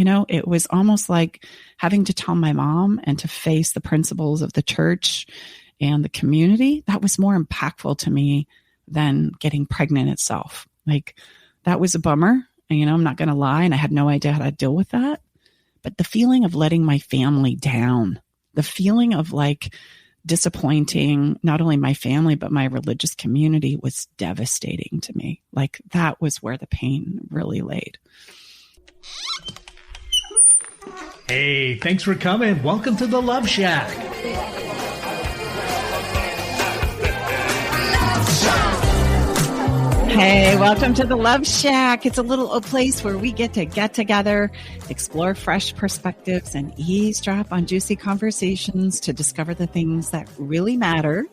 It was almost like having to tell my mom and to face the principles of the church and the community. That was more impactful to me than getting pregnant itself. Like, that was a bummer. And, I'm not going to lie. And I had no idea how to deal with that. But the feeling of letting my family down, the feeling of like disappointing not only my family, but my religious community was devastating to me. Like, that was where the pain really laid. Hey, thanks for coming. Welcome to the Love Shack. Hey, welcome to the Love Shack. It's a little place where we get together, explore fresh perspectives, and eavesdrop on juicy conversations to discover the things that really matter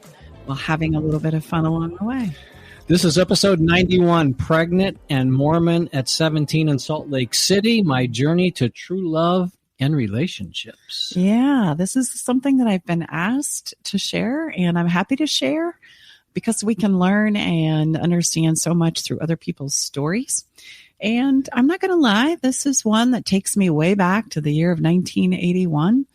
while having a little bit of fun along the way. This is episode 91, Pregnant and Mormon at 17 in Salt Lake City, my journey to true love and relationships. Yeah, this is something that I've been asked to share, and I'm happy to share because we can learn and understand so much through other people's stories. And I'm not going to lie, this is one that takes me way back to the year of 1981.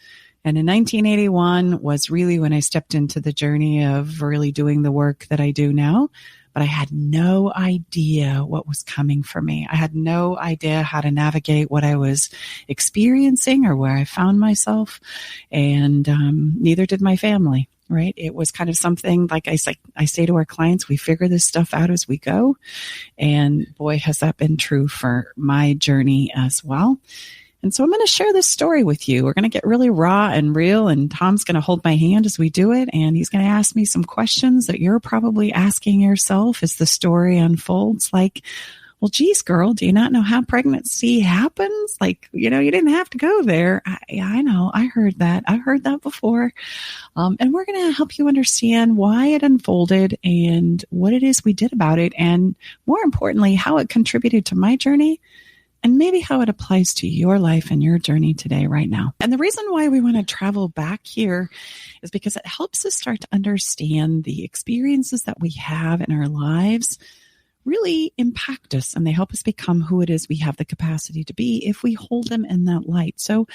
And in 1981 was really when I stepped into the journey of really doing the work that I do now. But I had no idea what was coming for me. I had no idea how to navigate what I was experiencing or where I found myself. And neither did my family, right? It was kind of something, like I say to our clients, we figure this stuff out as we go. And boy, has that been true for my journey as well. And so I'm going to share this story with you. We're going to get really raw and real, and Tom's going to hold my hand as we do it, and he's going to ask me some questions that you're probably asking yourself as the story unfolds. Like, well, geez, girl, do you not know how pregnancy happens? Like, you didn't have to go there. I know. I heard that. I've heard that before. And we're going to help you understand why it unfolded and what it is we did about it, and more importantly, how it contributed to my journey, and maybe how it applies to your life and your journey today, right now. And the reason why we want to travel back here is because it helps us start to understand the experiences that we have in our lives really impact us, and they help us become who it is we have the capacity to be if we hold them in that light. So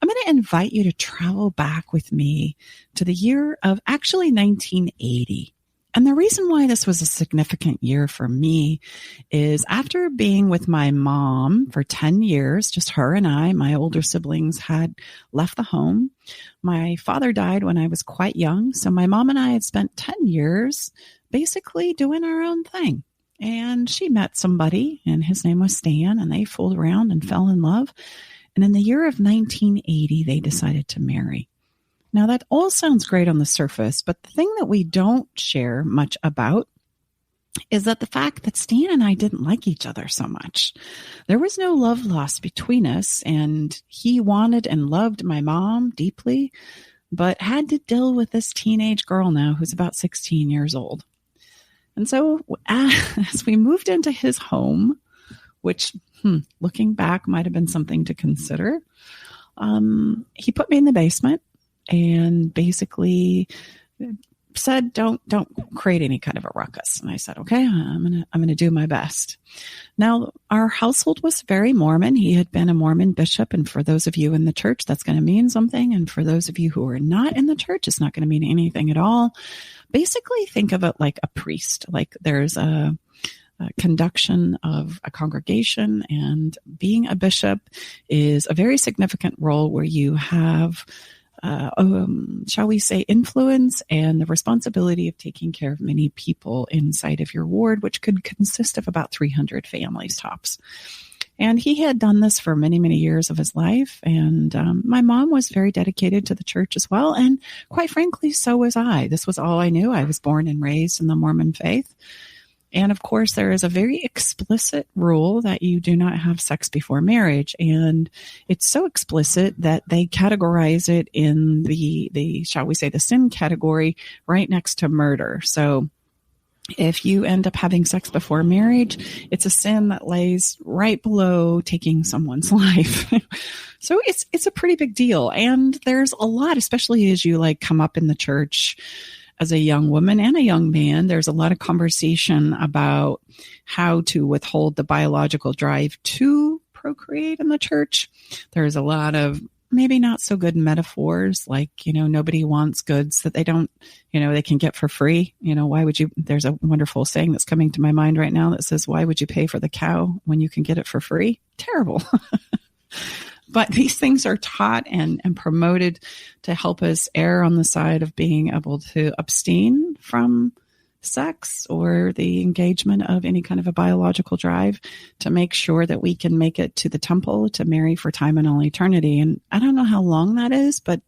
I'm going to invite you to travel back with me to the year of actually 1980. And the reason why this was a significant year for me is after being with my mom for 10 years, just her and I, my older siblings had left the home. My father died when I was quite young. So my mom and I had spent 10 years basically doing our own thing. And she met somebody, and his name was Stan, and they fooled around and fell in love. And in the year of 1980, they decided to marry. Now, that all sounds great on the surface, but the thing that we don't share much about is that the fact that Stan and I didn't like each other so much. There was no love lost between us, and he wanted and loved my mom deeply, but had to deal with this teenage girl now who's about 16 years old. And so as we moved into his home, which looking back might have been something to consider, he put me in the basement and basically said, don't create any kind of a ruckus. And I said, okay, I'm gonna do my best. Now, our household was very Mormon. He had been a Mormon bishop. And for those of you in the church, that's going to mean something. And for those of you who are not in the church, it's not going to mean anything at all. Basically, think of it like a priest. Like there's a conduction of a congregation, and being a bishop is a very significant role where you have shall we say, influence and the responsibility of taking care of many people inside of your ward, which could consist of about 300 families tops. And he had done this for many, many years of his life. And my mom was very dedicated to the church as well. And quite frankly, so was I. This was all I knew. I was born and raised in the Mormon faith. And of course, there is a very explicit rule that you do not have sex before marriage. And it's so explicit that they categorize it in the shall we say, the sin category right next to murder. So if you end up having sex before marriage, it's a sin that lays right below taking someone's life. So it's a pretty big deal. And there's a lot, especially as you come up in the church as a young woman and a young man, there's a lot of conversation about how to withhold the biological drive to procreate in the church. There's a lot of maybe not so good metaphors, like, nobody wants goods that they don't, they can get for free. Why would you, there's a wonderful saying that's coming to my mind right now that says, why would you pay for the cow when you can get it for free? Terrible. But these things are taught and promoted to help us err on the side of being able to abstain from sex or the engagement of any kind of a biological drive, to make sure that we can make it to the temple to marry for time and all eternity. And I don't know how long that is, but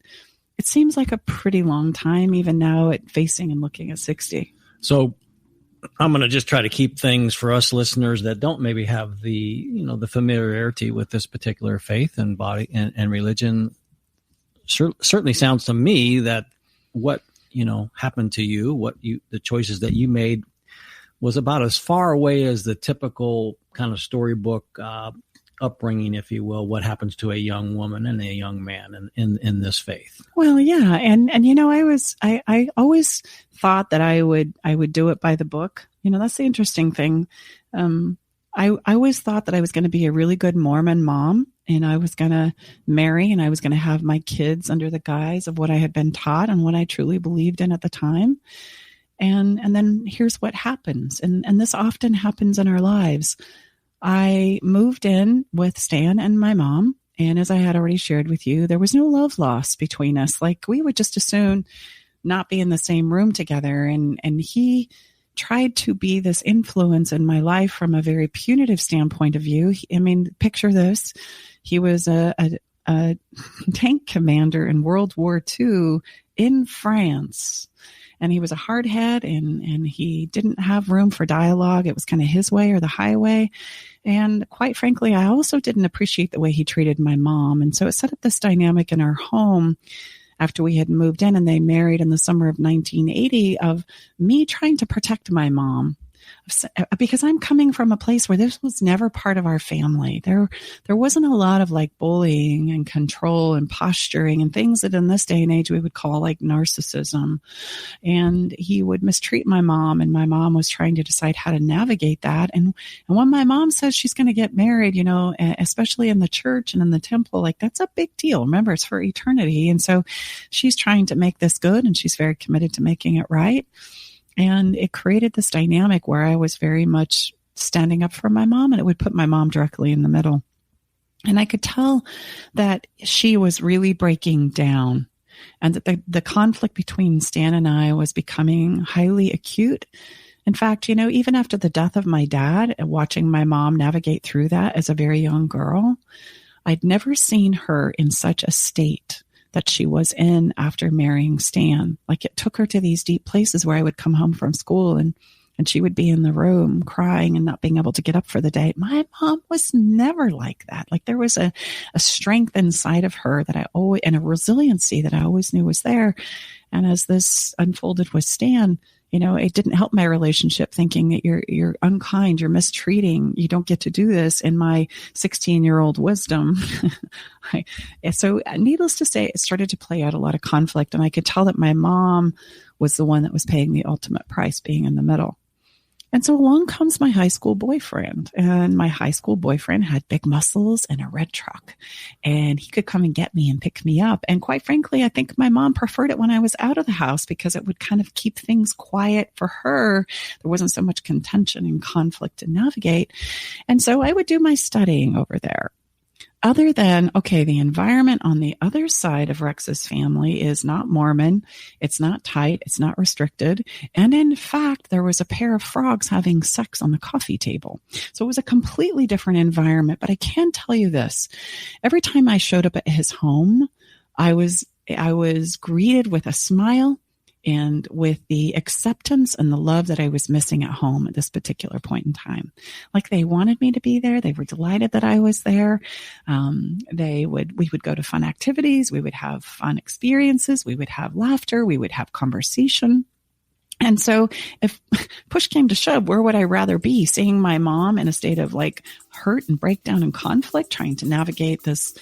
it seems like a pretty long time, even now at facing and looking at 60. So I'm going to just try to keep things for us listeners that don't maybe have the, the familiarity with this particular faith and body and religion. Certainly sounds to me that what, happened to you, the choices that you made was about as far away as the typical kind of storybook upbringing, if you will, what happens to a young woman and a young man in this faith. Well, yeah. And I always thought that I would do it by the book. That's the interesting thing. I always thought that I was going to be a really good Mormon mom, and I was going to marry, and I was going to have my kids under the guise of what I had been taught and what I truly believed in at the time. And then here's what happens. And this often happens in our lives. I moved in with Stan and my mom. And as I had already shared with you, there was no love lost between us. Like, we would just as soon not be in the same room together. And he tried to be this influence in my life from a very punitive standpoint of view. Picture this. He was a tank commander in World War II in France. And he was a hardhead, and he didn't have room for dialogue. It was kind of his way or the highway. And quite frankly, I also didn't appreciate the way he treated my mom. And so it set up this dynamic in our home after we had moved in and they married in the summer of 1980 of me trying to protect my mom. Because I'm coming from a place where this was never part of our family. There wasn't a lot of like bullying and control and posturing and things that in this day and age we would call like narcissism. And he would mistreat my mom, and my mom was trying to decide how to navigate that. And when my mom says she's going to get married, especially in the church and in the temple, like, that's a big deal. Remember, it's for eternity. And so she's trying to make this good, and she's very committed to making it right. And it created this dynamic where I was very much standing up for my mom, and it would put my mom directly in the middle. And I could tell that she was really breaking down, and that the conflict between Stan and I was becoming highly acute. In fact, even after the death of my dad and watching my mom navigate through that as a very young girl, I'd never seen her in such a state that she was in after marrying Stan. Like, it took her to these deep places where I would come home from school and she would be in the room crying and not being able to get up for the day. My mom was never like that. Like, there was a strength inside of her that and a resiliency that I always knew was there. And as this unfolded with Stan, it didn't help my relationship, thinking that you're unkind, you're mistreating, you don't get to do this, in my 16-year-old wisdom. So needless to say, it started to play out a lot of conflict. And I could tell that my mom was the one that was paying the ultimate price, being in the middle. And so along comes my high school boyfriend, and my high school boyfriend had big muscles and a red truck, and he could come and get me and pick me up. And quite frankly, I think my mom preferred it when I was out of the house, because it would kind of keep things quiet for her. There wasn't so much contention and conflict to navigate. And so I would do my studying over there. Other than, the environment on the other side of Rex's family is not Mormon, it's not tight, it's not restricted. And in fact, there was a pair of frogs having sex on the coffee table. So it was a completely different environment. But I can tell you this, every time I showed up at his home, I was greeted with a smile and with the acceptance and the love that I was missing at home at this particular point in time. Like, they wanted me to be there. They were delighted that I was there. We would go to fun activities. We would have fun experiences. We would have laughter. We would have conversation. And so if push came to shove, where would I rather be? Seeing my mom in a state of like hurt and breakdown and conflict, trying to navigate this.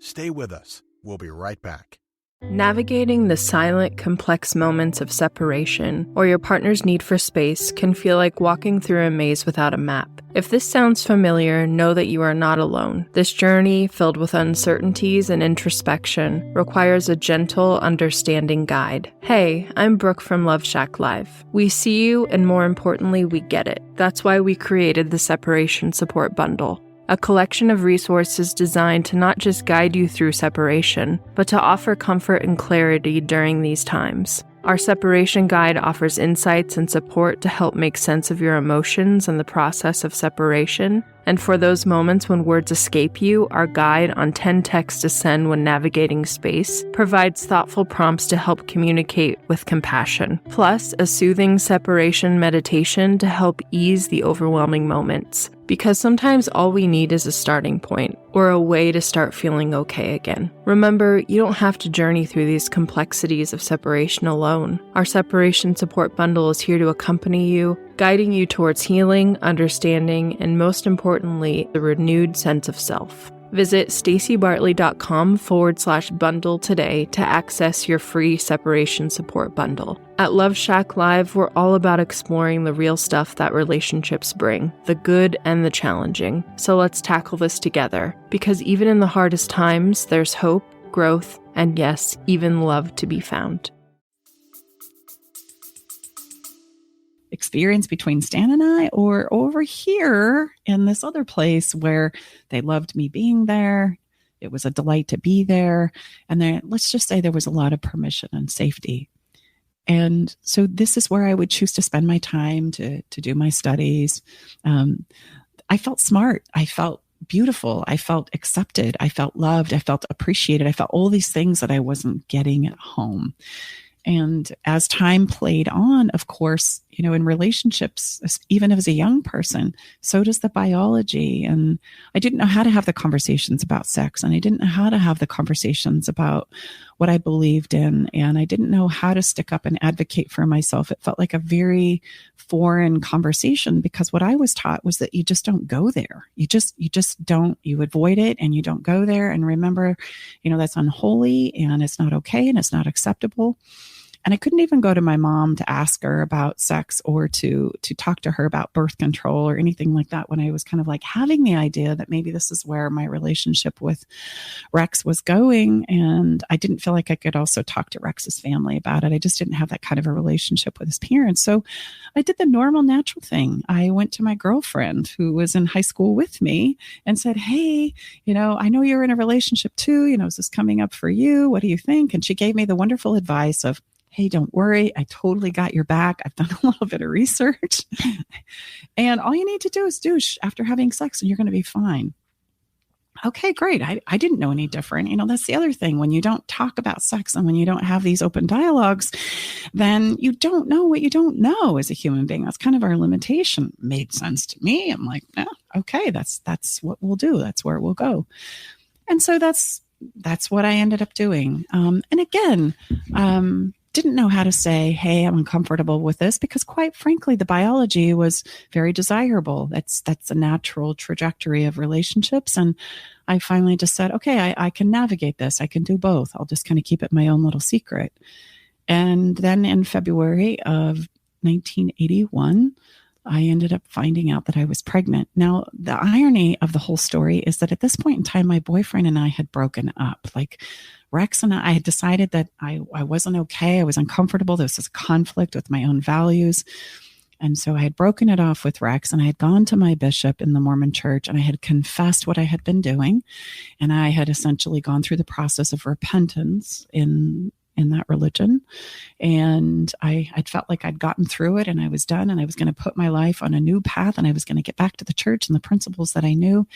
Stay with us. We'll be right back. Navigating the silent, complex moments of separation or your partner's need for space can feel like walking through a maze without a map. If this sounds familiar, know that you are not alone. This journey, filled with uncertainties and introspection, requires a gentle, understanding guide. Hey, I'm Brooke from Love Shack Live. We see you, and more importantly, we get it. That's why we created the Separation Support Bundle, a collection of resources designed to not just guide you through separation, but to offer comfort and clarity during these times. Our separation guide offers insights and support to help make sense of your emotions and the process of separation. And for those moments when words escape you, our guide on 10 texts to send when navigating space provides thoughtful prompts to help communicate with compassion, plus a soothing separation meditation to help ease the overwhelming moments. Because sometimes all we need is a starting point, or a way to start feeling okay again. Remember, you don't have to journey through these complexities of separation alone. Our Separation Support Bundle is here to accompany you, guiding you towards healing, understanding, and most importantly, the renewed sense of self. Visit stacibartley.com/bundle today to access your free separation support bundle. At Love Shack Live, we're all about exploring the real stuff that relationships bring, the good and the challenging. So let's tackle this together, because even in the hardest times, there's hope, growth, and yes, even love to be found. Experience between Stan and I, or over here in this other place where they loved me being there. It was a delight to be there. And then let's just say there was a lot of permission and safety. And so this is where I would choose to spend my time to do my studies. I felt smart. I felt beautiful. I felt accepted. I felt loved. I felt appreciated. I felt all these things that I wasn't getting at home. And as time played on, of course, in relationships, even as a young person, so does the biology. And I didn't know how to have the conversations about sex, and I didn't know how to have the conversations about what I believed in. And I didn't know how to stick up and advocate for myself. It felt like a very foreign conversation, because what I was taught was that you just don't go there. You just don't, you avoid it and you don't go there. And remember, that's unholy and it's not okay and it's not acceptable. And I couldn't even go to my mom to ask her about sex or to talk to her about birth control or anything like that, when I was kind of like having the idea that maybe this is where my relationship with Rex was going. And I didn't feel like I could also talk to Rex's family about it. I just didn't have that kind of a relationship with his parents. So I did the normal, natural thing. I went to my girlfriend who was in high school with me and said, hey, I know you're in a relationship too. Is this coming up for you? What do you think? And she gave me the wonderful advice of, hey, don't worry. I totally got your back. I've done a little bit of research. And all you need to do is douche after having sex and you're going to be fine. Okay, great. I didn't know any different. That's the other thing. When you don't talk about sex and when you don't have these open dialogues, then you don't know what you don't know as a human being. That's kind of our limitation. Made sense to me. I'm like, no, okay, that's what we'll do. That's where we'll go. And so that's what I ended up doing. And again, didn't know how to say, hey, I'm uncomfortable with this, because quite frankly, the biology was very desirable. That's a natural trajectory of relationships. And I finally just said, okay, I can navigate this. I can do both. I'll just kind of keep it my own little secret. And then in February of 1981, I ended up finding out that I was pregnant. Now, the irony of the whole story is that at this point in time, my boyfriend and I had broken up. Like Rex and I had decided that I wasn't okay. I was uncomfortable. There was this conflict with my own values. And so I had broken it off with Rex, and I had gone to my bishop in the Mormon church, and I had confessed what I had been doing. And I had essentially gone through the process of repentance in that religion. And I felt like I'd gotten through it and I was done, and I was going to put my life on a new path, and I was going to get back to the church and the principles that I knew.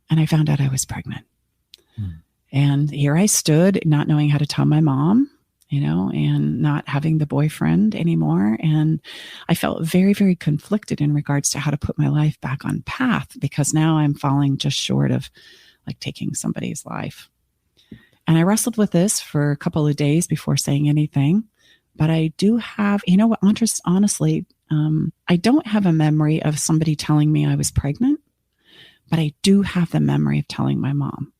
And I found out I was pregnant. And here I stood, not knowing how to tell my mom, and not having the boyfriend anymore. And I felt very, very conflicted in regards to how to put my life back on path, because now I'm falling just short of like taking somebody's life. And I wrestled with this for a couple of days before saying anything. But I do have, honestly, I don't have a memory of somebody telling me I was pregnant, but I do have the memory of telling my mom.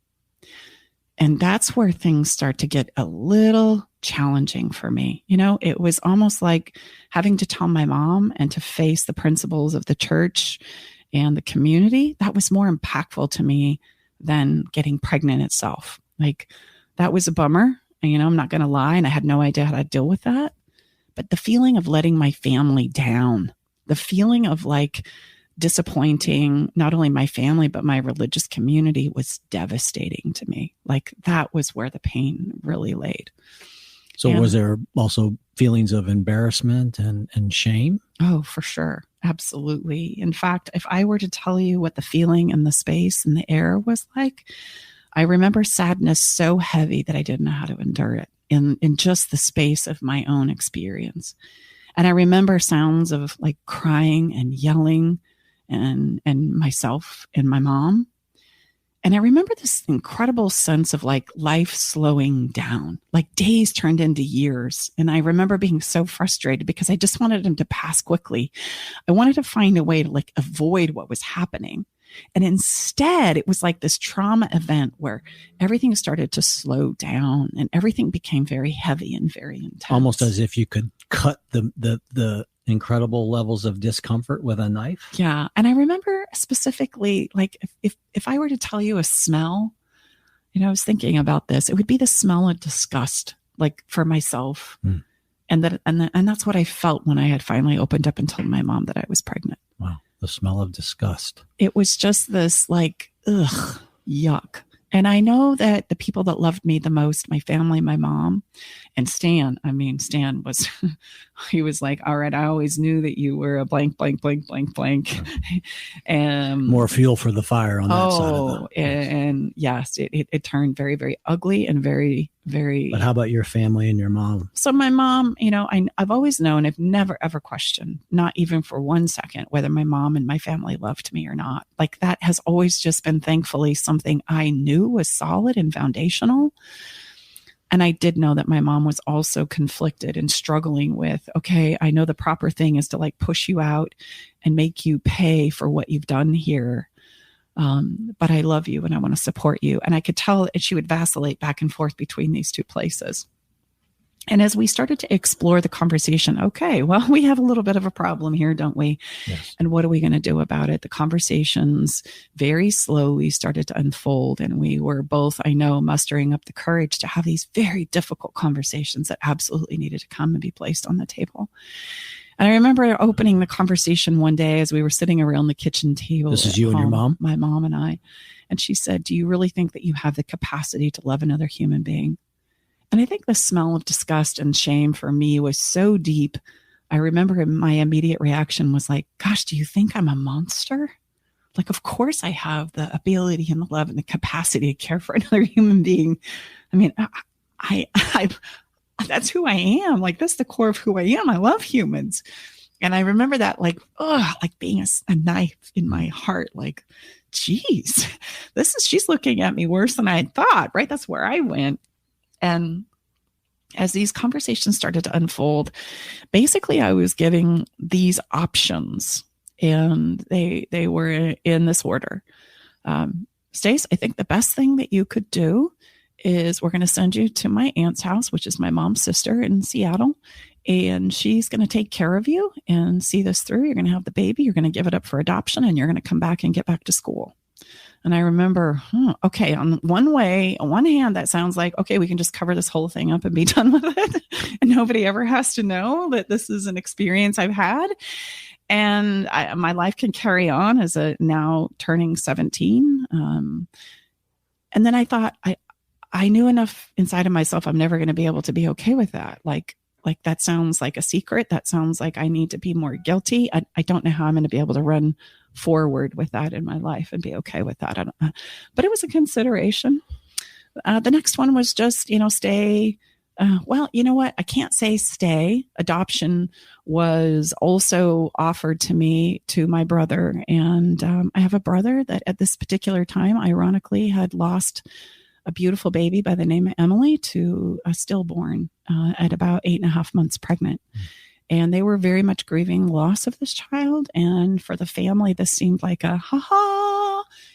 And that's where things start to get a little challenging for me. It was almost like having to tell my mom and to face the principles of the church and the community. That was more impactful to me than getting pregnant itself. Like, that was a bummer. And, I'm not going to lie. And I had no idea how to deal with that. But the feeling of letting my family down, the feeling of like disappointing not only my family, but my religious community was devastating to me. Like, that was where the pain really laid. So was there also feelings of embarrassment and shame? Oh, for sure. Absolutely. In fact, if I were to tell you what the feeling and the space and the air was like, I remember sadness so heavy that I didn't know how to endure it in just the space of my own experience. And I remember sounds of like crying and yelling and myself and my mom. And I remember this incredible sense of like life slowing down, like days turned into years. And I remember being so frustrated because I just wanted them to pass quickly. I wanted to find a way to like avoid what was happening. And instead, it was like this trauma event where everything started to slow down and everything became very heavy and very intense. Almost as if you could cut the incredible levels of discomfort with a knife. Yeah. And I remember specifically, like if I were to tell you a smell, I was thinking about this, it would be the smell of disgust, like for myself. Mm. And that's what I felt when I had finally opened up and told my mom that I was pregnant. Wow. The smell of disgust. It was just this like, ugh, yuck. And I know that the people that loved me the most, my family, my mom, and Stan was, he was like, all right, I always knew that you were a blank, blank, blank, blank, blank. And more fuel for the fire on that side of it. And yes, it turned very, very ugly and very, very. But how about your family and your mom? So my mom, I've always known, I've never, ever questioned, not even for 1 second, whether my mom and my family loved me or not. Like, that has always just been, thankfully, something I knew was solid and foundational. And I did know that my mom was also conflicted and struggling with, okay, I know the proper thing is to like push you out and make you pay for what you've done here. But I love you and I want to support you. And I could tell that she would vacillate back and forth between these two places. And as we started to explore the conversation, okay, well, we have a little bit of a problem here, don't we? Yes. And what are we going to do about it? The conversations very slowly started to unfold. And we were both, I know, mustering up the courage to have these very difficult conversations that absolutely needed to come and be placed on the table. And I remember opening the conversation one day as we were sitting around the kitchen table. This is you and your mom? My mom and I. And she said, do you really think that you have the capacity to love another human being? And I think the smell of disgust and shame for me was so deep. I remember my immediate reaction was like, gosh, do you think I'm a monster? Like, of course I have the ability and the love and the capacity to care for another human being. I mean, I that's who I am. Like, that's the core of who I am. I love humans. And I remember that like being a knife in my heart. Like, geez, she's looking at me worse than I had thought, right? That's where I went. And as these conversations started to unfold, basically I was giving these options, and they were in this order. Stace, I think the best thing that you could do is we're going to send you to my aunt's house, which is my mom's sister in Seattle. And she's going to take care of you and see this through. You're going to have the baby. You're going to give it up for adoption, and you're going to come back and get back to school. And I remember, okay, on one hand, that sounds like, okay, we can just cover this whole thing up and be done with it. And nobody ever has to know that this is an experience I've had. And my life can carry on as a now turning 17. And then I thought, I knew enough inside of myself, I'm never going to be able to be okay with that. Like that sounds like a secret. That sounds like I need to be more guilty. I don't know how I'm going to be able to run forward with that in my life and be okay with that. But it was a consideration. The next one was just, stay. Well, you know what? I can't say stay. Adoption was also offered to me, to my brother. And I have a brother that at this particular time, ironically, had lost a beautiful baby by the name of Emily to a stillborn at about 8.5 months pregnant. And they were very much grieving loss of this child. And for the family, this seemed like a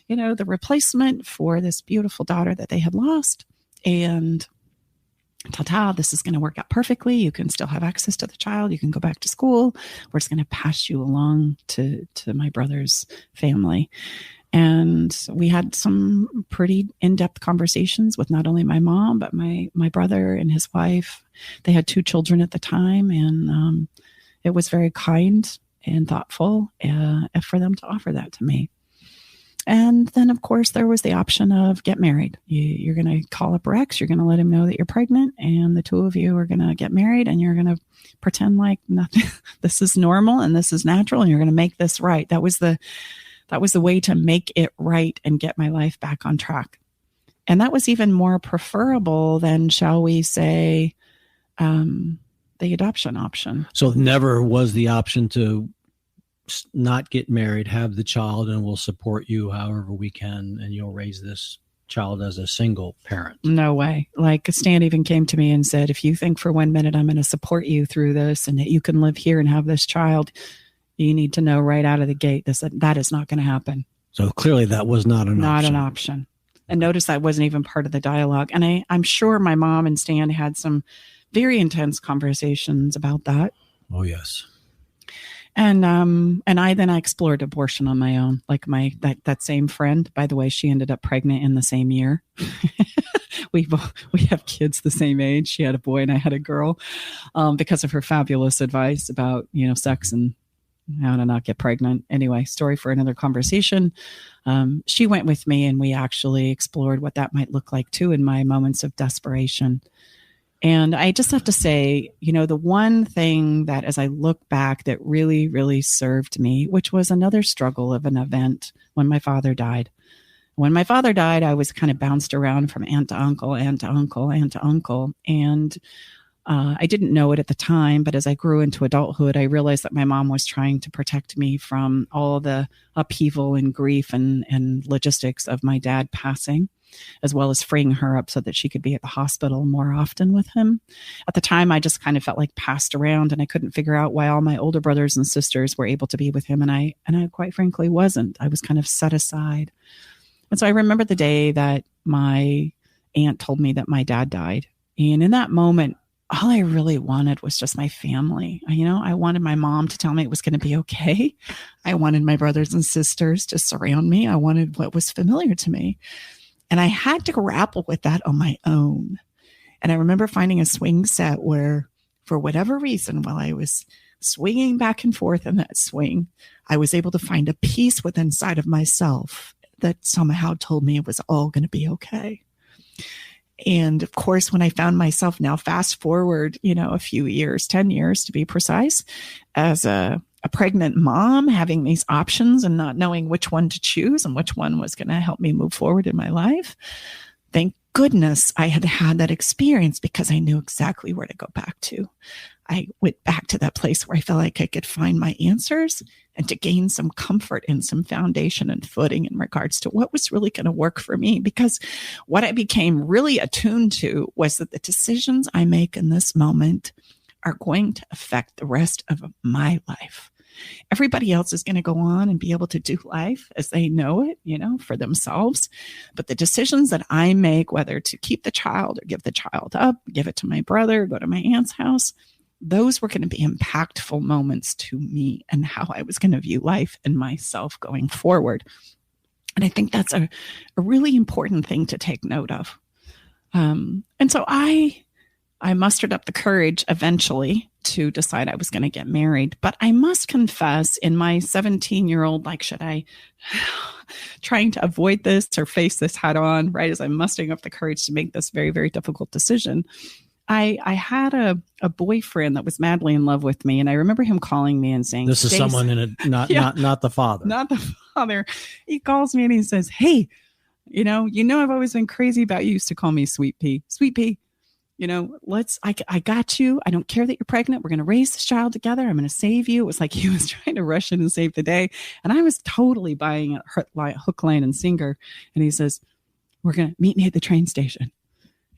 the replacement for this beautiful daughter that they had lost. And ta-ta, this is going to work out perfectly. You can still have access to the child. You can go back to school. We're just going to pass you along to my brother's family. And we had some pretty in-depth conversations with not only my mom, but my brother and his wife. They had 2 children at the time, and it was very kind and thoughtful for them to offer that to me. And then, of course, there was the option of get married. You're going to call up Rex. You're going to let him know that you're pregnant, and the 2 of you are going to get married, and you're going to pretend like nothing. This is normal and this is natural, and you're going to make this right. That was the way to make it right and get my life back on track. And that was even more preferable than, shall we say, the adoption option. So never was the option to not get married, have the child, and we'll support you however we can, and you'll raise this child as a single parent. No way. Like Stan even came to me and said, if you think for 1 minute I'm going to support you through this and that you can live here and have this child, you need to know right out of the gate that is not going to happen. So clearly that was not an option. Not an option. And notice that wasn't even part of the dialogue. And I'm sure my mom and Stan had some very intense conversations about that. Oh, yes. And I explored abortion on my own. Like that same friend, by the way, she ended up pregnant in the same year. We have kids the same age. She had a boy and I had a girl, because of her fabulous advice about, sex and how to not get pregnant. Anyway, story for another conversation. She went with me and we actually explored what that might look like too in my moments of desperation. And I just have to say, the one thing that as I look back that really, really served me, which was another struggle of an event when my father died. When my father died, I was kind of bounced around from aunt to uncle, aunt to uncle, aunt to uncle. And I didn't know it at the time, but as I grew into adulthood, I realized that my mom was trying to protect me from all the upheaval and grief and logistics of my dad passing, as well as freeing her up so that she could be at the hospital more often with him. At the time, I just kind of felt like passed around, and I couldn't figure out why all my older brothers and sisters were able to be with him, and I quite frankly wasn't. I was kind of set aside. And so I remember the day that my aunt told me that my dad died. And in that moment, all I really wanted was just my family. I wanted my mom to tell me it was going to be okay. I wanted my brothers and sisters to surround me. I wanted what was familiar to me. And I had to grapple with that on my own. And I remember finding a swing set where, for whatever reason, while I was swinging back and forth in that swing, I was able to find a peace within inside of myself that somehow told me it was all going to be okay. And of course, when I found myself now fast forward, a few years, 10 years to be precise, as a pregnant mom, having these options and not knowing which one to choose and which one was going to help me move forward in my life. Thank goodness I had had that experience, because I knew exactly where to go back to. I went back to that place where I felt like I could find my answers and to gain some comfort and some foundation and footing in regards to what was really going to work for me. Because what I became really attuned to was that the decisions I make in this moment are going to affect the rest of my life. Everybody else is going to go on and be able to do life as they know it, for themselves. But the decisions that I make, whether to keep the child or give the child up, give it to my brother, go to my aunt's house, those were going to be impactful moments to me and how I was going to view life and myself going forward. And I think that's a really important thing to take note of. And so I mustered up the courage eventually to decide I was going to get married. But I must confess, in my 17-year-old, should I trying to avoid this or face this head on, right, as I'm mustering up the courage to make this very, very difficult decision, I had a boyfriend that was madly in love with me. And I remember him calling me and saying, this is someone not the father. Not the father. He calls me and he says, hey, I've always been crazy about you. Used to call me Sweet Pea. Sweet Pea. I got you. I don't care that you're pregnant. We're going to raise this child together. I'm going to save you. It was like he was trying to rush in and save the day. And I was totally buying it hook, line, and sinker. And he says, we're going to meet me at the train station.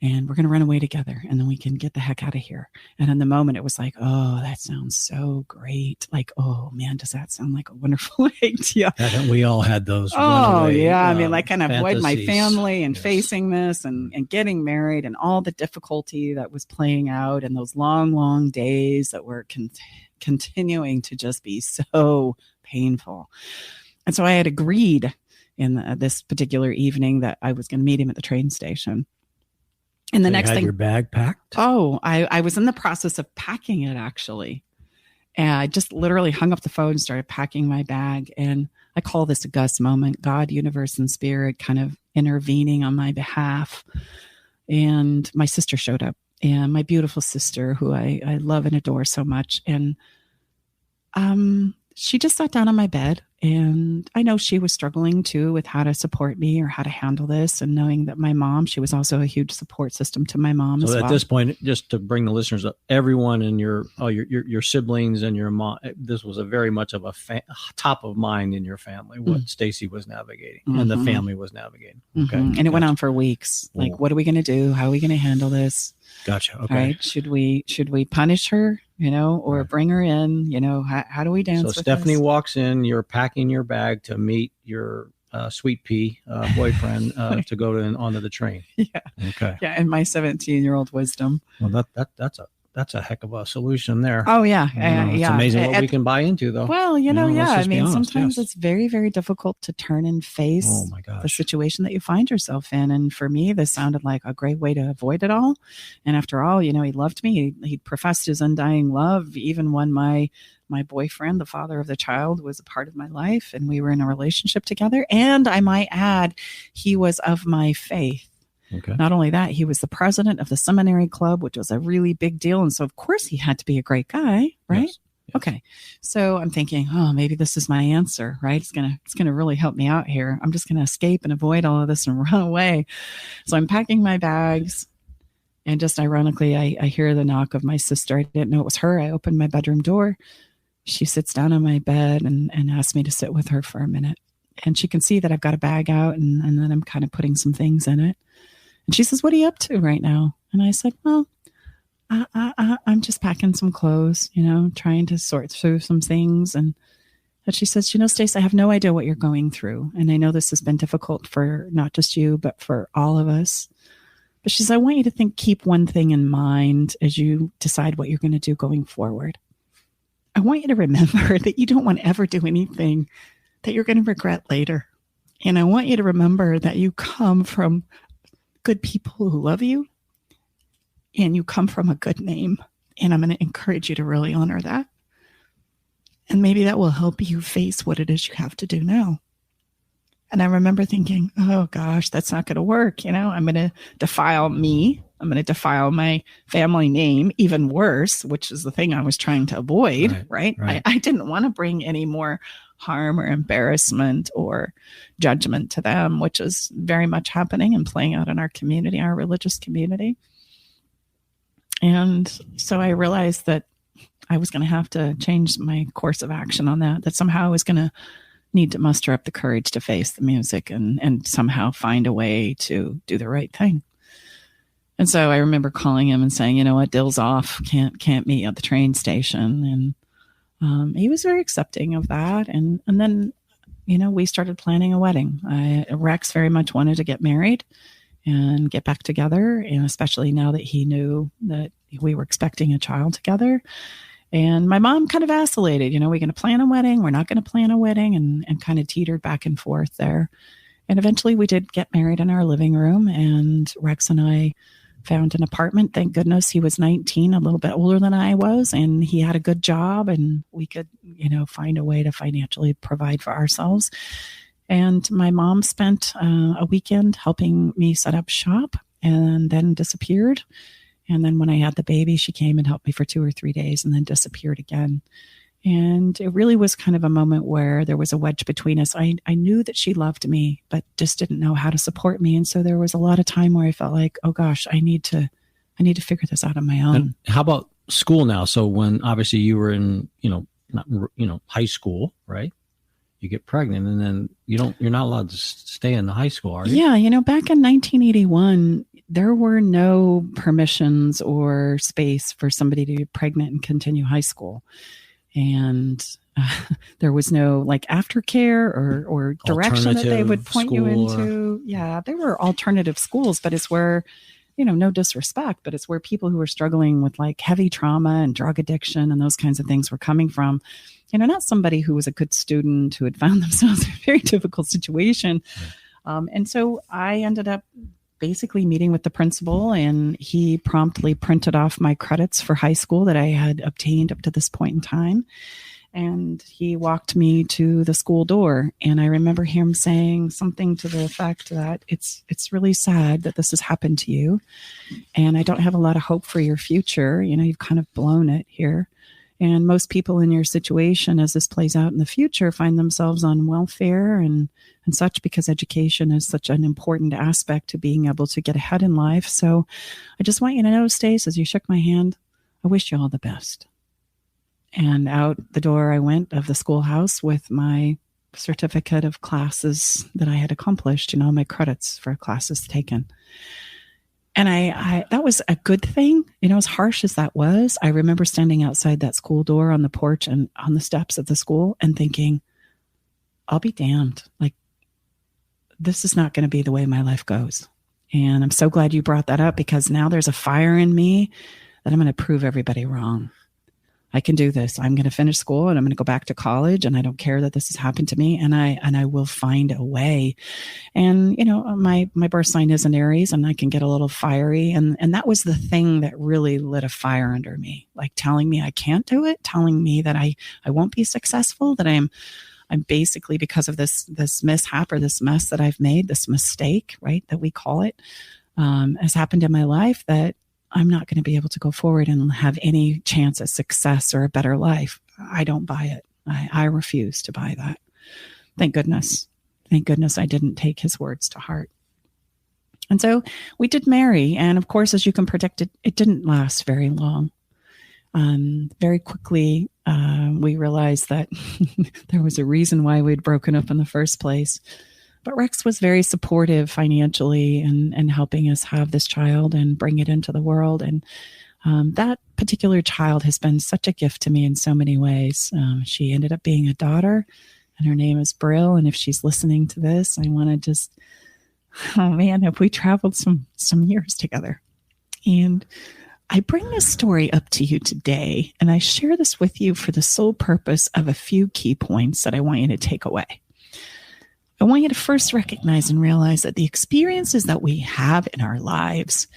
and we're going to run away together, and then we can get the heck out of here. And in the moment, it was like, oh, that sounds so great. Like, oh man, does that sound like a wonderful idea? We all had those. Oh yeah. I mean, like kind of avoid my fantasies. family and Yes. facing this and getting married and all the difficulty that was playing out and those long, long days that were continuing to just be so painful. And so I had agreed in this particular evening that I was going to meet him at the train station. And the So you next had thing, your bag packed? oh, I was in the process of packing it actually. And I just literally hung up the phone and started packing my bag. And I call this a Gus moment, God, universe, and spirit kind of intervening on my behalf. And my sister showed up, and my beautiful sister, who I love and adore so much. And she just sat down on my bed, and I know she was struggling too with how to support me or how to handle this. And knowing that my mom, she was also a huge support system to my mom as So well. at this point, just to bring the listeners up, everyone in your siblings and your mom, this was a very much of a top of mind in your family, what Staci was navigating and the family was navigating. Okay. And it went on for weeks. Like, Whoa. what are we going to do? How are we going to handle this? Gotcha. Okay. Right? Should we punish her, or Right. bring her in? How do we dance? So with Stephanie this? walks in, you're packing your bag to meet your sweet pea boyfriend to go onto the train. Yeah. Okay. Yeah. And my 17-year-old wisdom. Well, that's a heck of a solution there. Oh yeah. It's yeah. amazing what At- we can buy into, though. Well, let's yeah. I just be mean, honest, sometimes yes. it's very, very difficult to turn and face Oh my the gosh. situation that you find yourself in. And for me, this sounded like a great way to avoid it all. And after all, he loved me. He professed his undying love, even when my boyfriend, the father of the child, was a part of my life and we were in a relationship together. And I might add, he was of my faith. Okay. Not only that, he was the president of the seminary club, which was a really big deal. And so, of course, he had to be a great guy, right? Yes. Okay. So I'm thinking, oh, maybe this is my answer, right? It's gonna really help me out here. I'm just gonna escape and avoid all of this and run away. So I'm packing my bags, and just ironically, I hear the knock of my sister. I didn't know it was her. I opened my bedroom door. She sits down on my bed and asks me to sit with her for a minute. And she can see that I've got a bag out and then I'm kind of putting some things in it. And she says, what are you up to right now? And I said, well, I'm just packing some clothes, trying to sort through some things. And she says, Stace, I have no idea what you're going through. And I know this has been difficult for not just you, but for all of us. But she says, I want you to keep one thing in mind as you decide what you're going to do going forward. I want you to remember that you don't want to ever do anything that you're going to regret later. And I want you to remember that you come from good people who love you and you come from a good name. And I'm going to encourage you to really honor that. And maybe that will help you face what it is you have to do now. And I remember thinking, oh gosh, that's not going to work. I'm going to defile me. I'm going to defile my family name, even worse, which is the thing I was trying to avoid, right? I didn't want to bring any more harm or embarrassment or judgment to them, which is very much happening and playing out in our community, our religious community. And so I realized that I was going to have to change my course of action on that somehow I was going to need to muster up the courage to face the music and somehow find a way to do the right thing. And so I remember calling him and saying, what, deal's off, can't meet at the train station. And he was very accepting of that. And then, we started planning a wedding. Rex very much wanted to get married and get back together. And especially now that he knew that we were expecting a child together. And my mom kind of vacillated, we're going to plan a wedding. We're not going to plan a wedding, and kind of teetered back and forth there. And eventually we did get married in our living room, and Rex and I found an apartment. Thank goodness he was 19, a little bit older than I was, and he had a good job and we could, find a way to financially provide for ourselves. And my mom spent a weekend helping me set up shop and then disappeared. And then when I had the baby, she came and helped me for 2 or 3 days and then disappeared again. And it really was kind of a moment where there was a wedge between us. I knew that she loved me, but just didn't know how to support me. And so there was a lot of time where I felt like, oh gosh, I need to figure this out on my own. And how about school now? So when obviously you were in, high school, right? You get pregnant and then you're not allowed to stay in the high school, are you? Yeah. Back in 1981, there were no permissions or space for somebody to be pregnant and continue high school. And there was no like aftercare or direction that they would point you into. Yeah, there were alternative schools, but it's where, no disrespect, but it's where people who were struggling with like heavy trauma and drug addiction and those kinds of things were coming from. Not somebody who was a good student who had found themselves in a very difficult situation. And so I ended up basically meeting with the principal, and he promptly printed off my credits for high school that I had obtained up to this point in time. And he walked me to the school door. And I remember him saying something to the effect that it's really sad that this has happened to you. And I don't have a lot of hope for your future. You've kind of blown it here. And most people in your situation, as this plays out in the future, find themselves on welfare and such, because education is such an important aspect to being able to get ahead in life. So I just want you to know, Stace, as you shook my hand, I wish you all the best. And out the door I went of the schoolhouse with my certificate of classes that I had accomplished, my credits for classes taken. And I that was a good thing, as harsh as that was. I remember standing outside that school door on the porch and on the steps of the school and thinking, I'll be damned. Like, this is not going to be the way my life goes. And I'm so glad you brought that up, because now there's a fire in me that I'm going to prove everybody wrong. I can do this. I'm going to finish school and I'm going to go back to college, and I don't care that this has happened to me, and I will find a way. And, my birth sign is an Aries, and I can get a little fiery. And that was the thing that really lit a fire under me, like telling me I can't do it, telling me that I won't be successful, that I'm basically, because of this mishap or this mess that I've made, this mistake, right, that we call it, has happened in my life, that I'm not going to be able to go forward and have any chance at success or a better life. I don't buy it. I refuse to buy that. Thank goodness. Thank goodness I didn't take his words to heart. And so we did marry. And of course, as you can predict, it didn't last very long. Very quickly, we realized that there was a reason why we'd broken up in the first place. But Rex was very supportive financially and helping us have this child and bring it into the world. And that particular child has been such a gift to me in so many ways. She ended up being a daughter, and her name is Brill. And if she's listening to this, I want to just, oh man, have we traveled some years together. And I bring this story up to you today, and I share this with you for the sole purpose of a few key points that I want you to take away. I want you to first recognize and realize that the experiences that we have in our lives,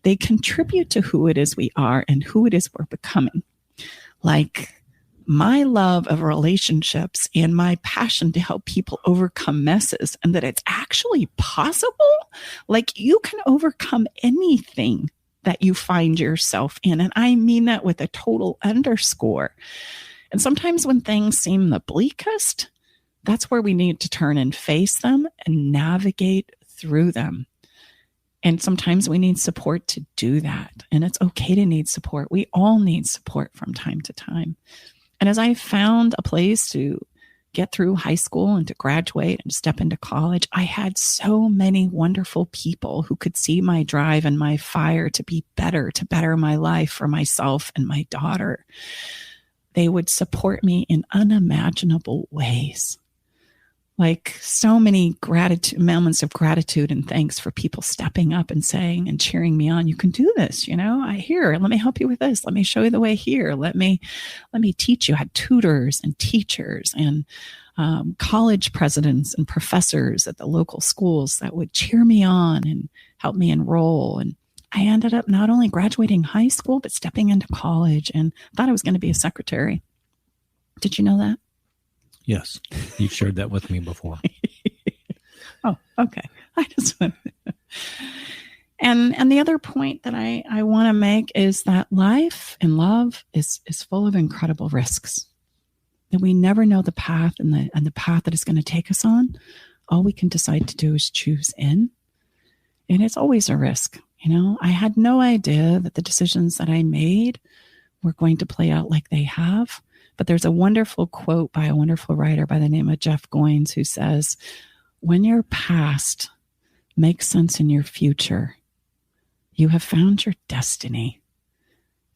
they contribute to who it is we are and who it is we're becoming. Like my love of relationships and my passion to help people overcome messes, and that it's actually possible. Like you can overcome anything that you find yourself in. And I mean that with a total underscore. And sometimes when things seem the bleakest, that's where we need to turn and face them and navigate through them. And sometimes we need support to do that. And it's okay to need support. We all need support from time to time. And as I found a place to get through high school and to graduate and step into college, I had so many wonderful people who could see my drive and my fire to be better, to better my life for myself and my daughter. They would support me in unimaginable ways. Like so many moments of gratitude and thanks for people stepping up and saying and cheering me on. You can do this, let me help you with this. Let me show you the way here. Let me teach you. I had tutors and teachers and college presidents and professors at the local schools that would cheer me on and help me enroll. And I ended up not only graduating high school, but stepping into college, and thought I was going to be a secretary. Did you know that? Yes, you've shared that with me before. Oh, okay. I just want and the other point that I want to make is that life and love is full of incredible risks. That we never know the path and the path that it's going to take us on. All we can decide to do is choose in, and it's always a risk. I had no idea that the decisions that I made were going to play out like they have. But there's a wonderful quote by a wonderful writer by the name of Jeff Goins, who says, when your past makes sense in your future, You have found your destiny.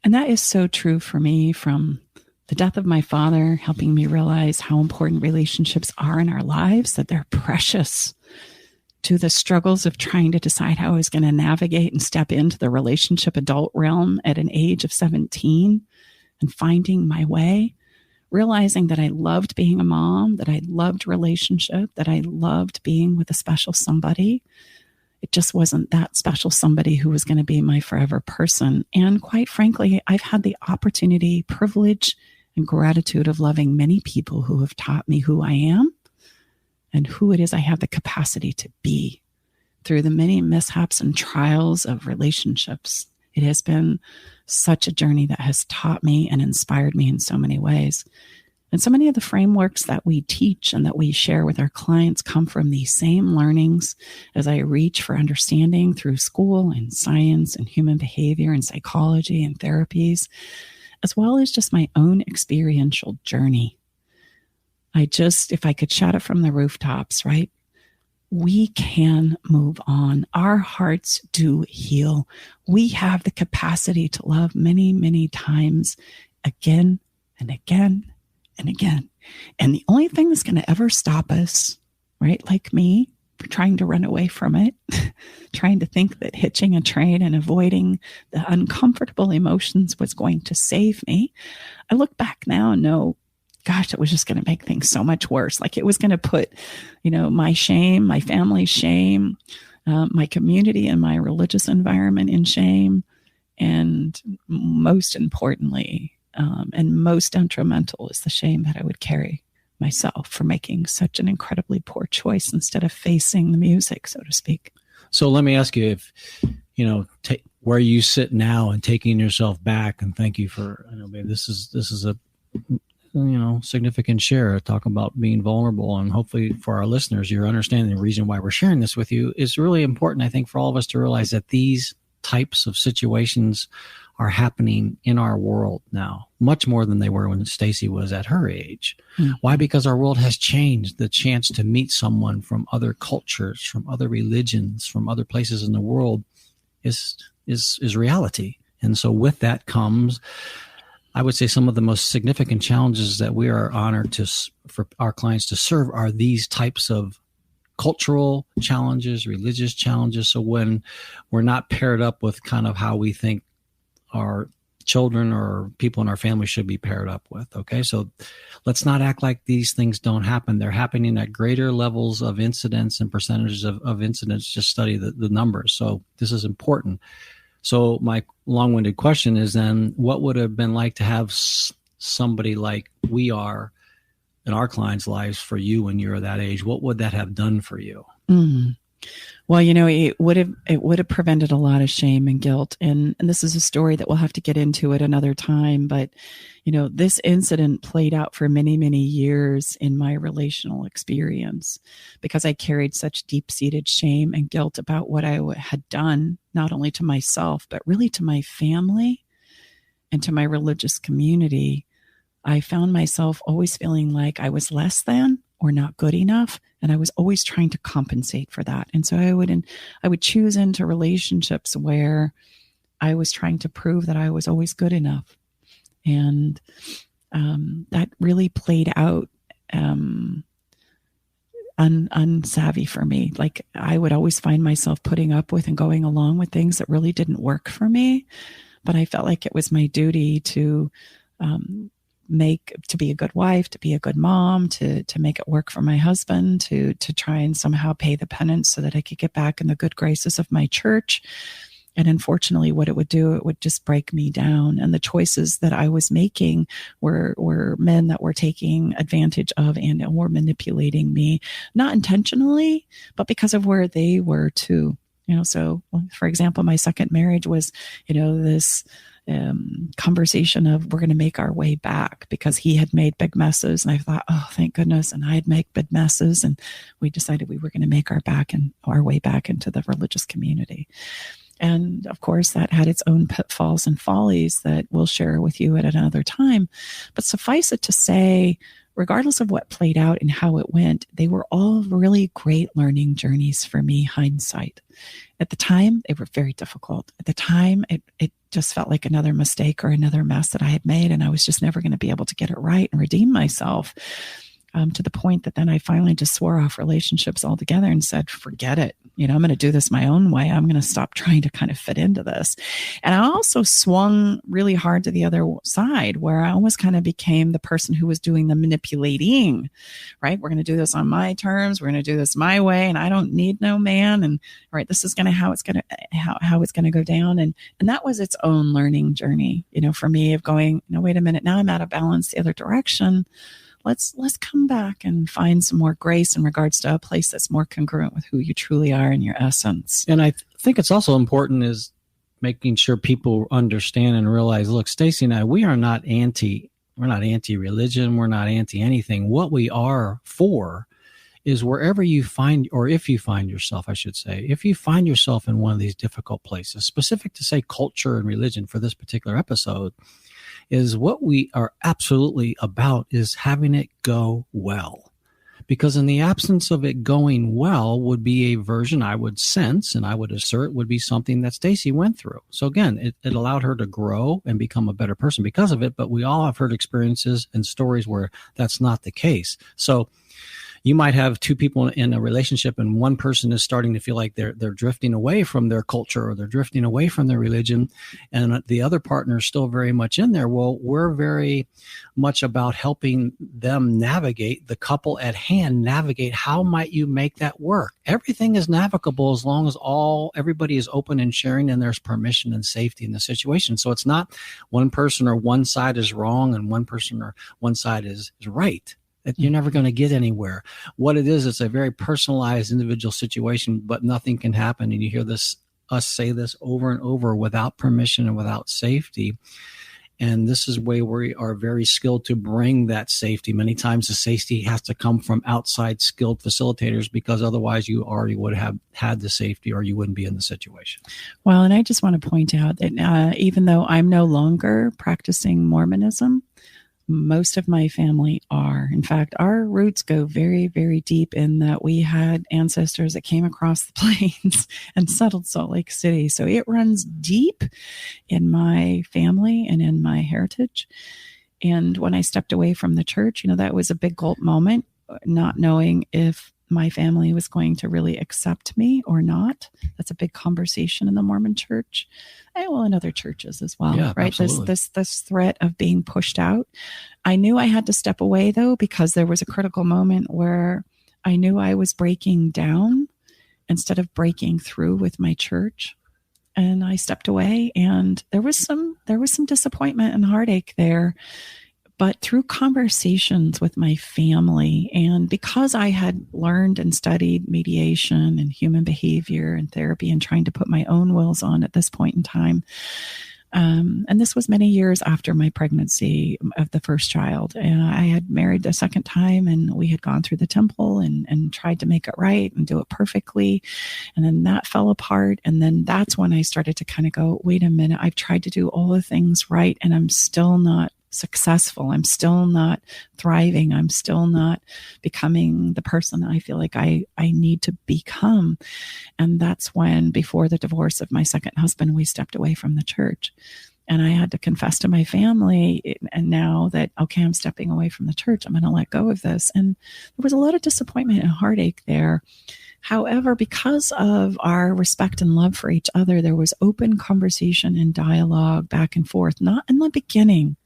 And that is so true for me, from the death of my father, helping me realize how important relationships are in our lives, that they're precious, to the struggles of trying to decide how I was going to navigate and step into the relationship adult realm at an age of 17 and finding my way, realizing that I loved being a mom, that I loved relationship, that I loved being with a special somebody. It just wasn't that special somebody who was going to be my forever person. And quite frankly, I've had the opportunity, privilege, and gratitude of loving many people who have taught me who I am and who it is I have the capacity to be through the many mishaps and trials of relationships. It has been such a journey that has taught me and inspired me in so many ways. And so many of the frameworks that we teach and that we share with our clients come from these same learnings as I reach for understanding through school and science and human behavior and psychology and therapies, as well as just my own experiential journey. If I could shout it from the rooftops, right? We can move on. Our hearts do heal. We have the capacity to love many, many times, again and again and again. And the only thing that's going to ever stop us, right, like me, trying to run away from it, trying to think that hitching a train and avoiding the uncomfortable emotions was going to save me. I look back now and know, gosh, it was just going to make things so much worse. Like it was going to put, my shame, my family's shame, my community and my religious environment in shame. And most importantly, and most detrimental is the shame that I would carry myself for making such an incredibly poor choice instead of facing the music, so to speak. So let me ask you if, where you sit now and taking yourself back, and thank you for, this is a, significant share, talk about being vulnerable, and hopefully for our listeners, you're understanding the reason why we're sharing this with you is really important, I think, for all of us to realize that these types of situations are happening in our world now, much more than they were when Staci was at her age. Mm-hmm. Why? Because our world has changed. The chance to meet someone from other cultures, from other religions, from other places in the world is reality. And so with that comes, I would say, some of the most significant challenges that we are honored for our clients to serve are these types of cultural challenges, religious challenges. So when we're not paired up with kind of how we think our children or people in our family should be paired up with. Okay. So let's not act like these things don't happen. They're happening at greater levels of incidence and percentages of incidents. Just study the numbers. So this is important. So my long-winded question is then, what would it have been like to have somebody like we are in our clients' lives for you when you're that age? What would that have done for you? Mm-hmm. Well, it would have prevented a lot of shame and guilt. And this is a story that we'll have to get into at another time. But, this incident played out for many, many years in my relational experience because I carried such deep-seated shame and guilt about what I had done, not only to myself, but really to my family and to my religious community. I found myself always feeling like I was less than or not good enough. And I was always trying to compensate for that. And so I would choose into relationships where I was trying to prove that I was always good enough. And that really played out unsavvy for me. Like I would always find myself putting up with and going along with things that really didn't work for me. But I felt like it was my duty to be a good wife, to be a good mom, to make it work for my husband, to try and somehow pay the penance so that I could get back in the good graces of my church. And unfortunately, what it would do, it would just break me down. And the choices that I was making were men that were taking advantage of and were manipulating me, not intentionally, but because of where they were too. So for example, my second marriage was, this conversation of we're going to make our way back because he had made big messes. And I thought, oh, thank goodness. And I'd make big messes. And we decided we were going to make our way back into the religious community. And of course, that had its own pitfalls and follies that we'll share with you at another time. But suffice it to say, regardless of what played out and how it went, they were all really great learning journeys for me, hindsight. At the time, they were very difficult. At the time, it just felt like another mistake or another mess that I had made, and I was just never going to be able to get it right and redeem myself. To the point that then I finally just swore off relationships altogether and said, forget it. I'm going to do this my own way. I'm going to stop trying to kind of fit into this. And I also swung really hard to the other side, where I almost kind of became the person who was doing the manipulating, right? We're going to do this on my terms. We're going to do this my way. And I don't need no man. And right, this is how it's going to go down. And that was its own learning journey, for me, of going, no, wait a minute. Now I'm out of balance the other direction. Let's come back and find some more grace in regards to a place that's more congruent with who you truly are in your essence. And I think it's also important is making sure people understand and realize, look, Staci and I, we're not anti-religion. We're not anti-anything. What we are for is wherever you find, or if you find yourself, I should say, if you find yourself in one of these difficult places, specific to say culture and religion for this particular episode, is what we are absolutely about is having it go well. Because in the absence of it going well would be a version I would sense and I would assert would be something that Staci went through. So again, it allowed her to grow and become a better person because of it, but we all have heard experiences and stories where that's not the case. So you might have two people in a relationship and one person is starting to feel like they're drifting away from their culture or they're drifting away from their religion, and the other partner is still very much in there. Well, we're very much about helping them navigate, the couple at hand navigate, how might you make that work? Everything is navigable as long as everybody is open and sharing and there's permission and safety in the situation. So it's not one person or one side is wrong and one person or one side is right. You're never going to get anywhere. What it is, it's a very personalized individual situation, but nothing can happen. And you hear us say this over and over without permission and without safety. And this is where we are very skilled to bring that safety. Many times the safety has to come from outside skilled facilitators, because otherwise you already would have had the safety or you wouldn't be in the situation. Well, and I just want to point out that even though I'm no longer practicing Mormonism, most of my family are. In fact, our roots go very, very deep in that we had ancestors that came across the plains and settled Salt Lake City. So it runs deep in my family and in my heritage. And when I stepped away from the church, that was a big gulp moment, not knowing if my family was going to really accept me or not. That's a big conversation in the Mormon church, and in other churches as well, yeah, right? Absolutely. This threat of being pushed out. I knew I had to step away though, because there was a critical moment where I knew I was breaking down instead of breaking through with my church. And I stepped away, and there was some disappointment and heartache there. But through conversations with my family, and because I had learned and studied mediation and human behavior and therapy and trying to put my own wills on at this point in time, and this was many years after my pregnancy of the first child. And I had married the second time, and we had gone through the temple and tried to make it right and do it perfectly. And then that fell apart. And then that's when I started to kind of go, wait a minute, I've tried to do all the things right, and I'm still not successful. I'm still not thriving. I'm still not becoming the person I feel like I need to become. And that's when, before the divorce of my second husband, we stepped away from the church. And I had to confess to my family, and now that, okay, I'm stepping away from the church, I'm going to let go of this. And there was a lot of disappointment and heartache there. However, because of our respect and love for each other, there was open conversation and dialogue back and forth, not in the beginning,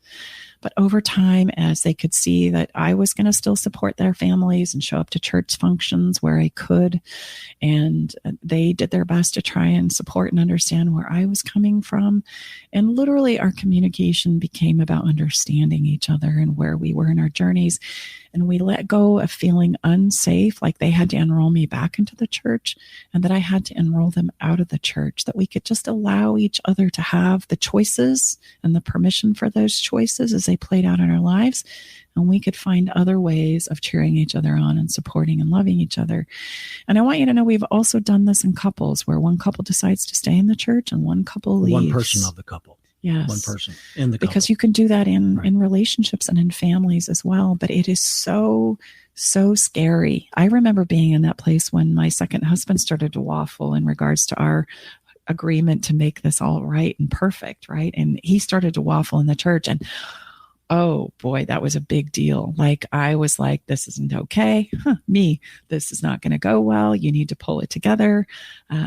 but over time, as they could see that I was going to still support their families and show up to church functions where I could. And they did their best to try and support and understand where I was coming from. And literally our communication became about understanding each other and where we were in our journeys. And we let go of feeling unsafe, like they had to enroll me back into the church and that I had to enroll them out of the church, that we could just allow each other to have the choices and the permission for those choices as they played out in our lives. And we could find other ways of cheering each other on and supporting and loving each other. And I want you to know we've also done this in couples, where one couple decides to stay in the church and one couple leaves. One person of the couple. Yes. One person in the couple. Because you can do that in relationships and in families as well. But it is so So scary. I remember being in that place when my second husband started to waffle in regards to our agreement to make this all right and perfect, right? And he started to waffle in the church, and oh boy, that was a big deal. Like, I was like, this isn't okay. This is not going to go well. You need to pull it together.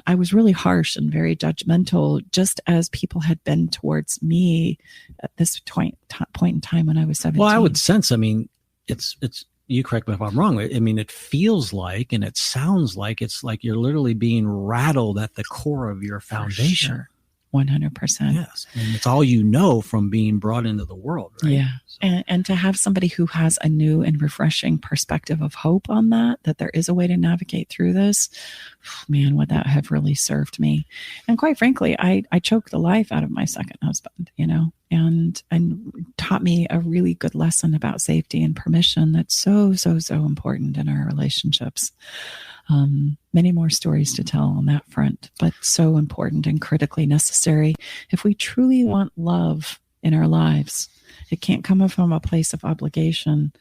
I was really harsh and very judgmental, just as people had been towards me at this point in time when I was 17. Well, I would sense, it's, you correct me if I'm wrong. It feels like, and it sounds like, it's like you're literally being rattled at the core of your foundation. Sure. 100%. Yes. And it's all you know from being brought into the world, right? Yeah. So. And to have somebody who has a new and refreshing perspective of hope on that there is a way to navigate through this, man, would that have really served me. And quite frankly, I choked the life out of my second husband, and taught me a really good lesson about safety and permission that's so important in our relationships. Many more stories to tell on that front, but so important and critically necessary. If we truly want love in our lives, it can't come from a place of obligation.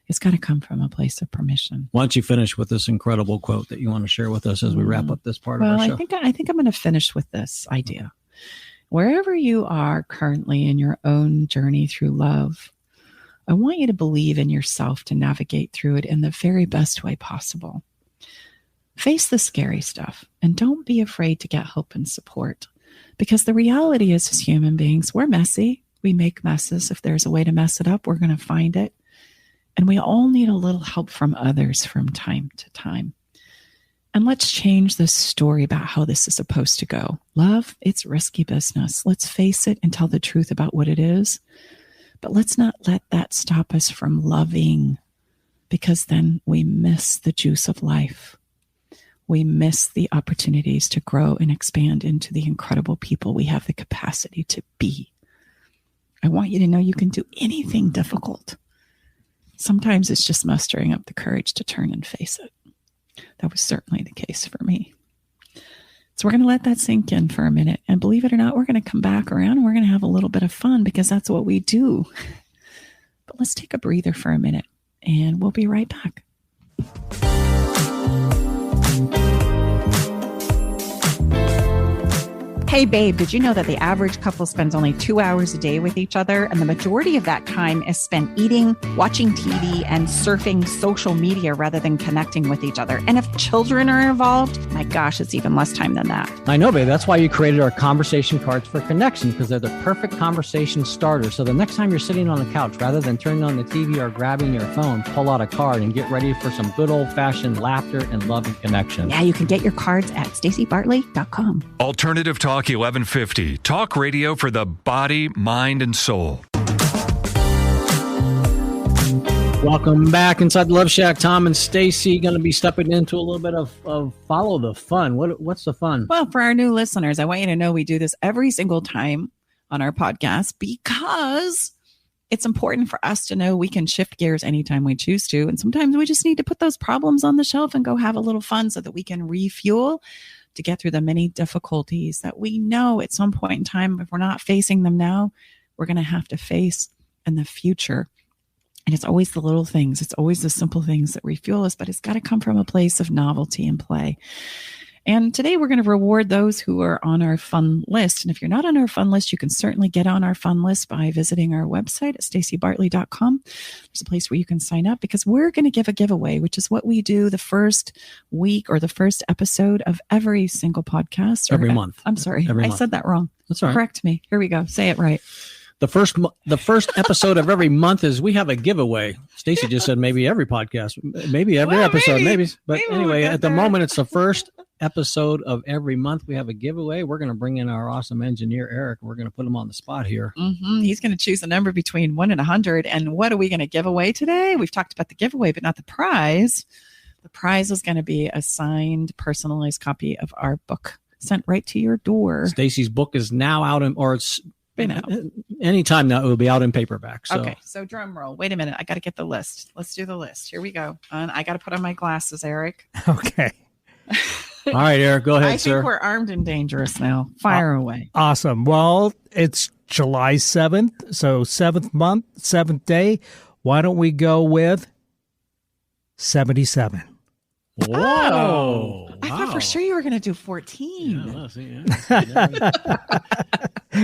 It's got to come from a place of permission. Why don't you finish with this incredible quote that you want to share with us as we wrap up this part of our show? I think I'm going to finish with this idea. Wherever you are currently in your own journey through love, I want you to believe in yourself to navigate through it in the very best way possible. Face the scary stuff and don't be afraid to get help and support, because the reality is, as human beings, we're messy. We make messes. If there's a way to mess it up, we're going to find it. And we all need a little help from others from time to time. And let's change this story about how this is supposed to go. Love, it's risky business. Let's face it and tell the truth about what it is. But let's not let that stop us from loving, because then we miss the juice of life. We miss the opportunities to grow and expand into the incredible people we have the capacity to be. I want you to know you can do anything difficult. Sometimes it's just mustering up the courage to turn and face it. That was certainly the case for me. So we're going to let that sink in for a minute. And believe it or not, we're going to come back around and we're going to have a little bit of fun, because that's what we do. But let's take a breather for a minute and we'll be right back. Hey, babe, did you know that the average couple spends only 2 hours a day with each other? And the majority of that time is spent eating, watching TV, and surfing social media rather than connecting with each other. And if children are involved, my gosh, it's even less time than that. I know, babe. That's why you created our conversation cards for connection, because they're the perfect conversation starter. So the next time you're sitting on the couch, rather than turning on the TV or grabbing your phone, pull out a card and get ready for some good old-fashioned laughter and love and connection. Yeah, you can get your cards at stacibartley.com. Alternative Talk 1150. Talk radio for the body, mind, and soul. Welcome back inside the Love Shack. Tom and Staci going to be stepping into a little bit of follow the fun. What's the fun? Well, for our new listeners, I want you to know we do this every single time on our podcast, because it's important for us to know we can shift gears anytime we choose to. And sometimes we just need to put those problems on the shelf and go have a little fun so that we can refuel to get through the many difficulties that we know at some point in time, if we're not facing them now, we're going to have to face in the future. And it's always the little things. It's always the simple things that refuel us, but it's got to come from a place of novelty and play. And today we're going to reward those who are on our fun list. And if you're not on our fun list, you can certainly get on our fun list by visiting our website at stacibartley.com. There's a place where you can sign up, because we're going to give a giveaway, which is what we do the first week or the first episode of every single podcast. Every month. I'm sorry. I said that wrong. That's all right. Correct me. Here we go. Say it right. The first episode of every month is we have a giveaway. Staci just said maybe every podcast, maybe every episode, maybe. But anyway, at the moment, it's the first episode of every month. We have a giveaway. We're going to bring in our awesome engineer, Eric. We're going to put him on the spot here. Mm-hmm. He's going to choose a number between 1 and 100. And what are we going to give away today? We've talked about the giveaway, but not the prize. The prize is going to be a signed, personalized copy of our book sent right to your door. Staci's book is now out, it's anytime now, it will be out in paperback. So. Okay, so drum roll. Wait a minute. I got to get the list. Let's do the list. Here we go. I got to put on my glasses, Eric. Okay. All right, Eric, go ahead, sir. I think we're armed and dangerous now. Fire away. Awesome. Well, it's July 7th, so 7th month, 7th day. Why don't we go with 77. Whoa. I thought for sure you were going to do 14. Yeah.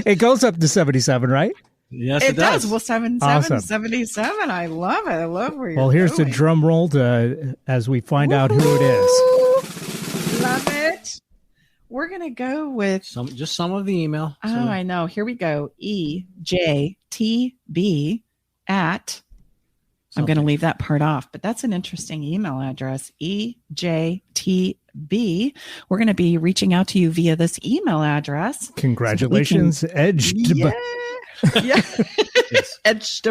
It goes up to 77, right? Yes, It does. Well, 77, Awesome. 77. I love it. I love where you're Well, here's going. the drum roll as we find out who it is. Love it. We're going to go with just some of the email. Oh, I know. Here we go. EJTB at. I'm going to leave that part off, but that's an interesting email address. EJTB. We're going to be reaching out to you via this email address. Congratulations, Edged. Yeah. Edged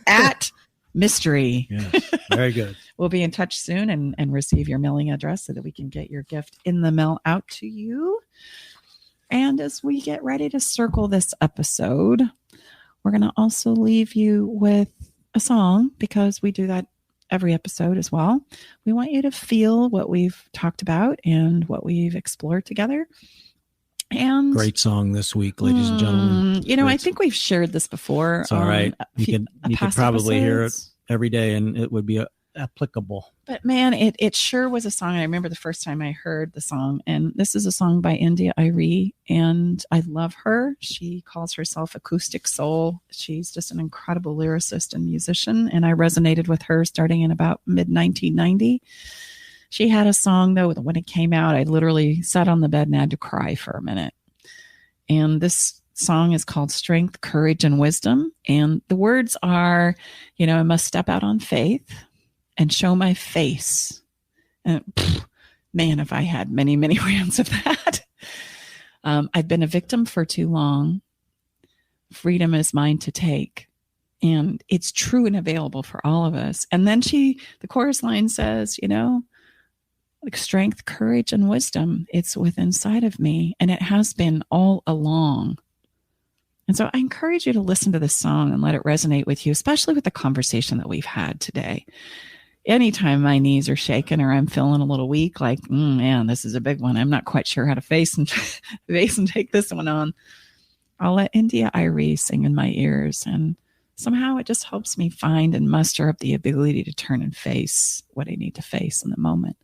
at mystery. Yes. Very good. We'll be in touch soon and receive your mailing address so that we can get your gift in the mail out to you. And as we get ready to circle this episode, we're going to also leave you with a song, because we do that every episode as well. We want you to feel what we've talked about and what we've explored together. And great song this week, ladies and gentlemen. I think we've shared this before. It's all right. You could probably hear it every day and it would be applicable. But man, it sure was a song. I remember the first time I heard the song, and this is a song by India Arie, and I love her. She calls herself Acoustic Soul. She's just an incredible lyricist and musician, and I resonated with her starting in about mid-1990. She had a song, though, when it came out, I literally sat on the bed and had to cry for a minute. And this song is called Strength, Courage, and Wisdom. And the words are, I must step out on faith and show my face. And man, if I had many, many rants of that. I've been a victim for too long. Freedom is mine to take. And it's true and available for all of us. And then the chorus line says, like strength, courage, and wisdom, it's within inside of me. And it has been all along. And so I encourage you to listen to this song and let it resonate with you, especially with the conversation that we've had today. Anytime my knees are shaking or I'm feeling a little weak, like, man, this is a big one. I'm not quite sure how to face and take this one on. I'll let India Arie sing in my ears. And somehow it just helps me find and muster up the ability to turn and face what I need to face in the moment.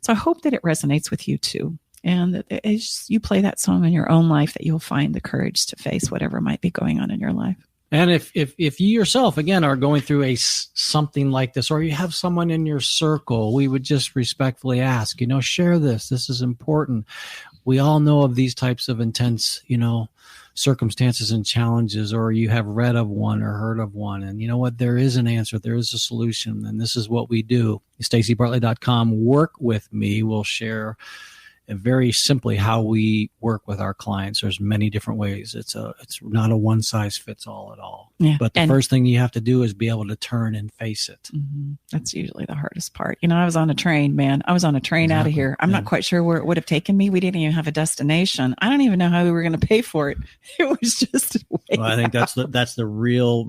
So I hope that it resonates with you too. And that as you play that song in your own life, that you'll find the courage to face whatever might be going on in your life. And if you yourself, again, are going through something like this, or you have someone in your circle, we would just respectfully ask, share this. This is important. We all know of these types of intense, circumstances and challenges, or you have read of one or heard of one. And you know what? There is an answer. There is a solution. And this is what we do. StaciBartley.com. Work with me. We'll share very simply how we work with our clients. There's many different ways. It's not a one size fits all at all. Yeah. But the first thing you have to do is be able to turn and face it. Mm-hmm. That's usually the hardest part. I was on a train, man. I was on a train out of here. I'm not quite sure where it would have taken me. We didn't even have a destination. I don't even know how we were going to pay for it. It was just I think that's the real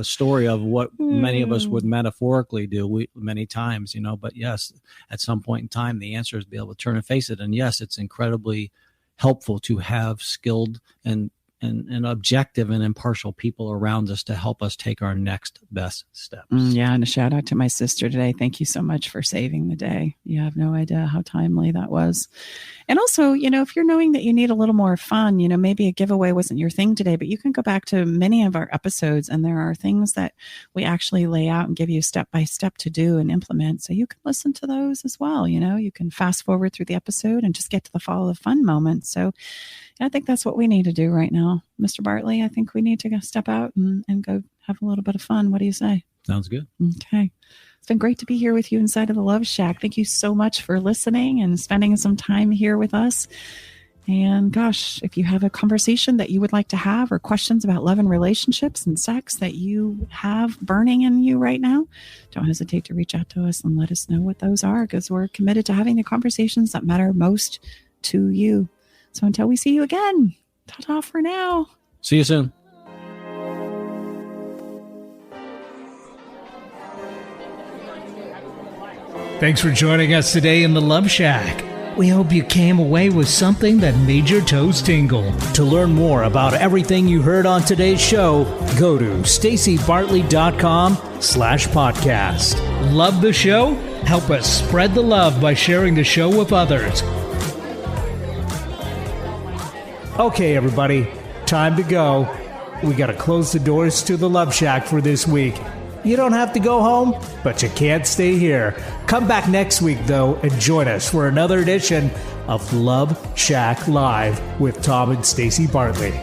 story of what many of us would metaphorically do many times, but yes, at some point in time, the answer is be able to turn and face it. And yes, it's incredibly helpful to have skilled and objective and impartial people around us to help us take our next best steps. Yeah. And a shout out to my sister today. Thank you so much for saving the day. You have no idea how timely that was. And also, if you're knowing that you need a little more fun, maybe a giveaway wasn't your thing today, but you can go back to many of our episodes and there are things that we actually lay out and give you step by step to do and implement. So you can listen to those as well. You can fast forward through the episode and just get to the follow the fun moment. So I think that's what we need to do right now. Mr. Bartley, I think we need to step out and go have a little bit of fun. What do you say? Sounds good. Okay. It's been great to be here with you inside of the Love Shack. Thank you so much for listening and spending some time here with us. And gosh, if you have a conversation that you would like to have or questions about love and relationships and sex that you have burning in you right now, don't hesitate to reach out to us and let us know what those are, because we're committed to having the conversations that matter most to you. So until we see you again, ta-ta for now. See you soon. Thanks for joining us today in the Love Shack. We hope you came away with something that made your toes tingle. To learn more about everything you heard on today's show, go to StaciBartley.com/podcast. Love the show? Help us spread the love by sharing the show with others. Okay, everybody, time to go. We got to close the doors to the Love Shack for this week. You don't have to go home, but you can't stay here. Come back next week, though, and join us for another edition of Love Shack Live with Tom and Staci Bartley.